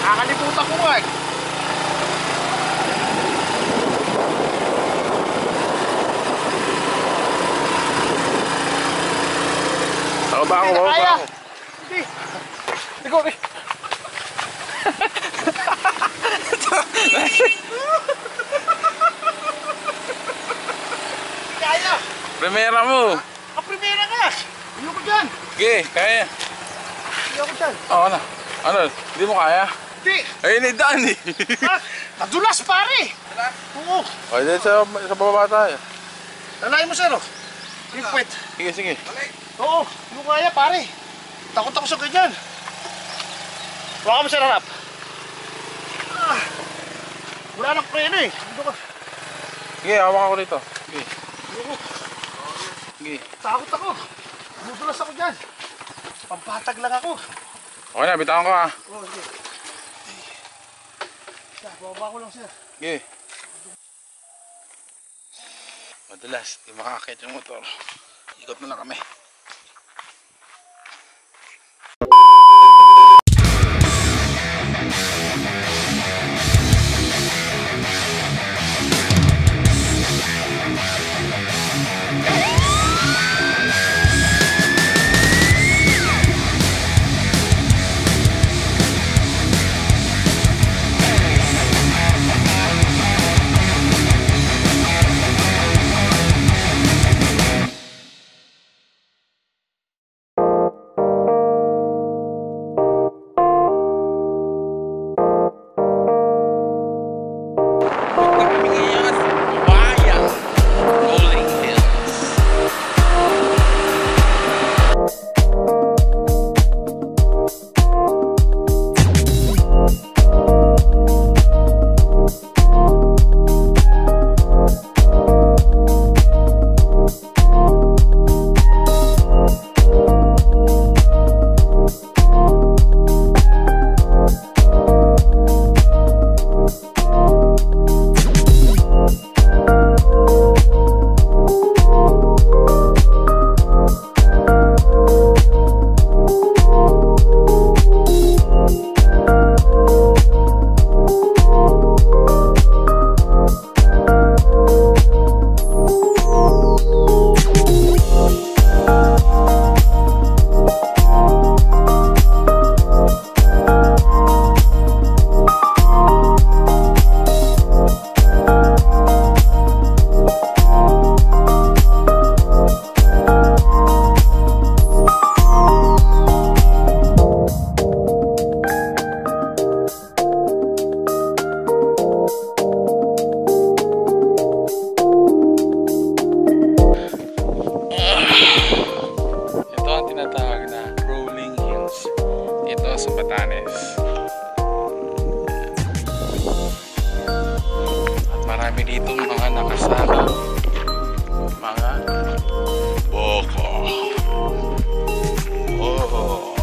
Nakakalimutan ko nga eh. Ako ba ako? Kaya! Hindi! Ikaw eh! Kaya! Primera mo! Kaprimera ka! Hindi ko dyan! Sige, kaya. Hindi ako dyan! Oo na. Ano? Hindi mo kaya? Hindi! Ayun ni Dan eh. Ha? Nadulas pare! Oo! O, dyan sa bababa tayo. Lalayin mo sir oh! Ipwet! Sige, sige. Oo! Hindi ko kaya pare! Takot ako sa ganyan! Wala ka mo sa harap! Ah, wala nang preno eh! Dito ka! Sige, hawak ako dito. Sige. Ayoko! Sige. Takot ako! Nadulas ako dyan! Pampatag lang ako! Okay na, bitawan ko ha. Oo, sige. Bababa ko lang sir. Sige. Madalas, di makakakit yung motor. Ikot na lang kami. Sa Batanes. At marami dito mga nakasaka, mga boko. Oh.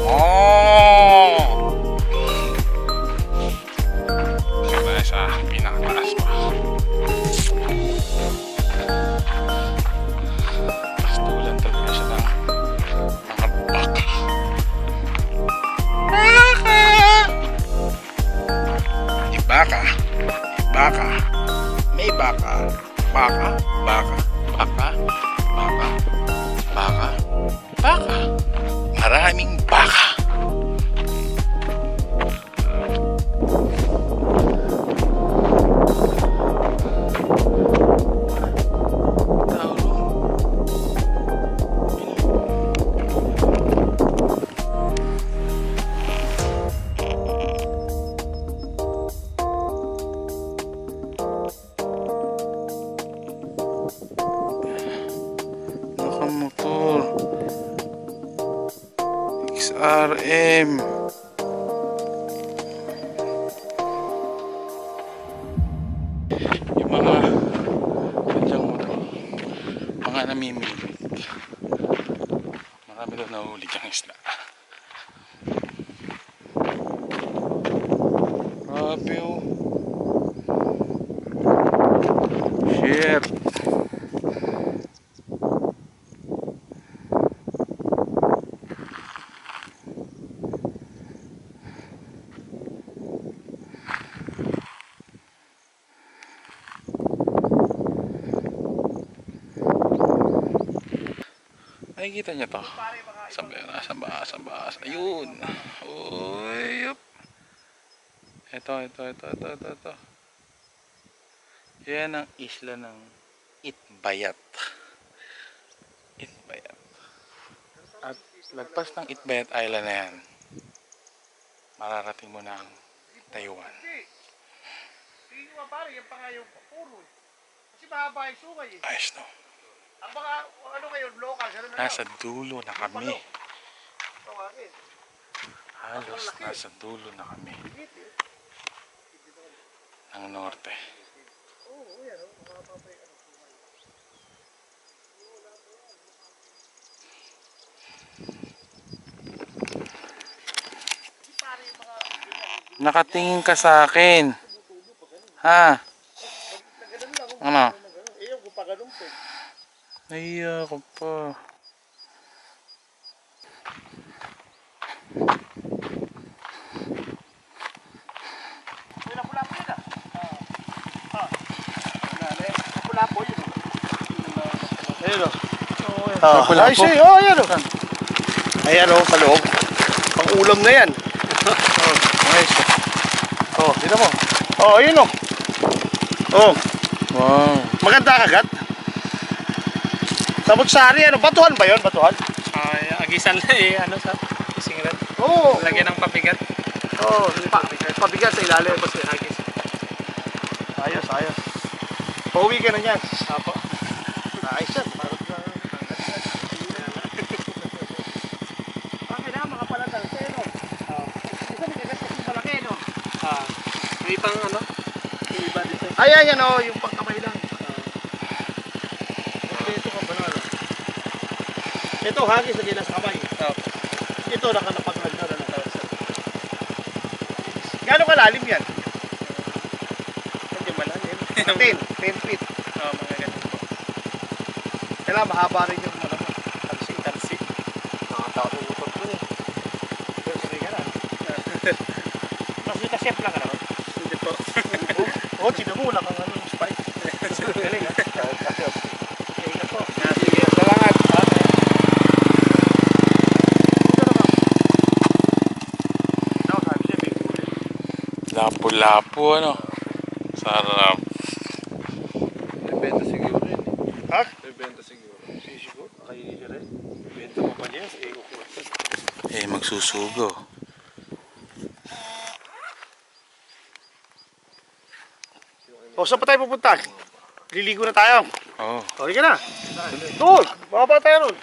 Oh. Kaya sa pinakataas pa. Pastulan talaga siya ng mga baka. Baka, baka, may baka, baka, baka, baka, baka, baka, baka, maraming baka. Motor XRM yung mga kanyang motor, mga namimilig, marami daw nahuli ang isla. Grabe oh, shit. Nakikita niyo to? Saan ba yun? Saan ba? Ayun. Uy, yup. Ito. Yan ang isla ng Itbayat. Itbayat. At lagpas ng Itbayat Island na yan, mararating mo na ang Taiwan. Tingin mo pare, yan pa nga yung puro eh. Kasi mahaba yung sungay eh. Ayos no? Ang mga, ano ngayon, local, gano'n na Nasa dulo na kami. Ito akin. Halos nasa dulo na kami. Ng norte. Oo, yan. Mahaba pa yung sungay. Nakatingin ka sa akin. Ha? Ano? Eh, yung kupaganon po. Naiya ko pa. May napula-po yun ah. Napula-po yun. Ayun o. Napula-po? Ayos eh. Oh, ayan o. Ayan o, kaloob. Pang ulam na yan. Ayos. Oh, dito mo. Oh, ayun o. Oh, Wow. maganda kagat. Sabot sari, ano, batuhan ba yun? Batuhan? Ay, agisan na eh, ano sa singlet. Oo. Lagyan ng pabigat. Oo, pabigat sa ilalim. Tapos agis. Ayos. Pauwi ka na niyan. Apo. Ayos yan. Bakit na, mga palatal sa'yo, no? Isa may kagat kasi malaki, no? May pang ano? Yung iba dito. Ay, ayan o, yung pangkamay lang. Ito ka banalo. Ito, hagis na gilas kamay. Ito, nakalapaglag na lang. Gano'ng kalalim yan? Hindi malalim. 10 feet. Mga ganun po. Kailangan mahaba rin yung mga naman. Talsi. Nakatawa ng motor ko eh. Pero sabi ka na. Mas dito chef lang ka naman. Hindi po. Oo, sinamula kang ano yung spike. Galing ha. Ingat po. Sige, salamat. Lapo-lapo ano. Sarap. Benta siguro yun. Ha? Benta siguro. Siguro. Kainin niya rin. Benta mo pa niya sa ego ko. Magsusugo. O, saan pa tayo pupunta? Liligo na tayo. Oo. Okay ka na. Doon. Baba tayo ron.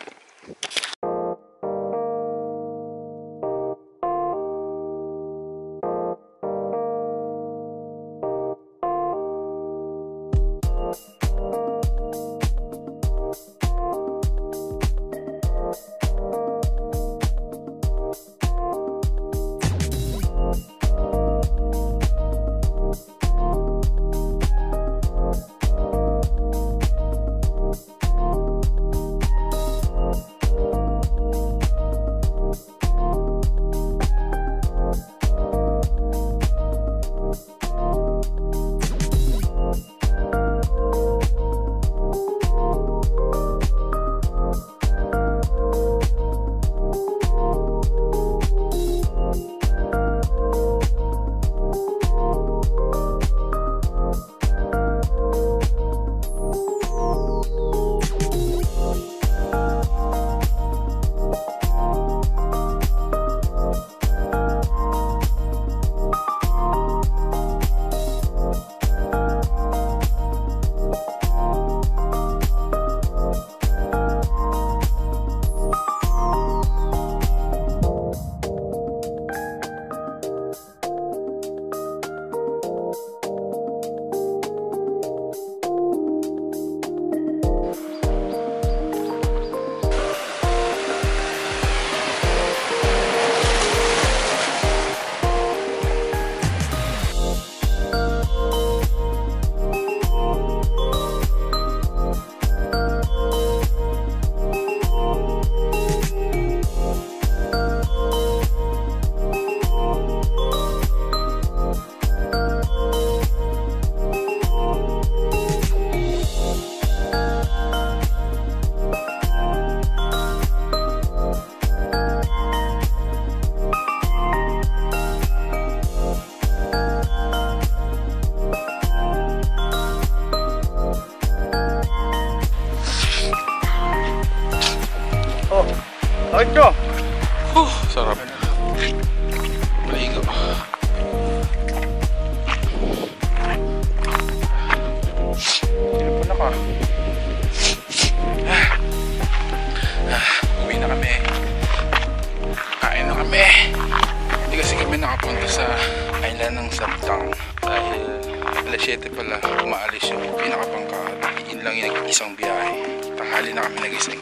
7 pala umaalis yung pinakapangkat. Yun lang yung isang biyahe. Tanghali na kami nagising.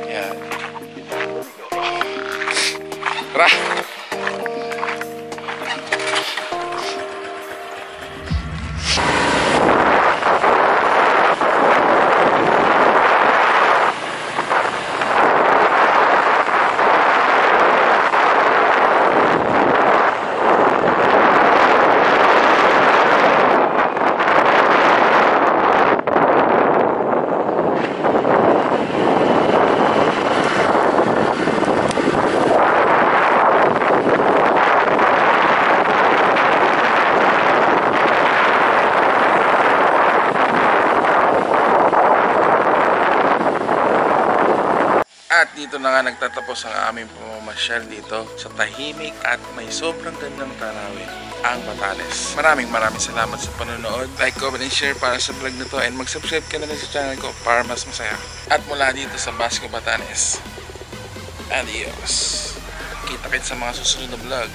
Yan. Tara! At dito na nga nagtatapos ang aming pamamasyal dito sa tahimik at may sobrang gandang tanawin, ang Batanes. Maraming salamat sa panonood. Like, comment, and share para sa vlog na to, and mag-subscribe ka na rin sa channel ko para mas masaya. At mula dito sa Basco, Batanes, adios. Kita-kits sa mga susunod na vlog.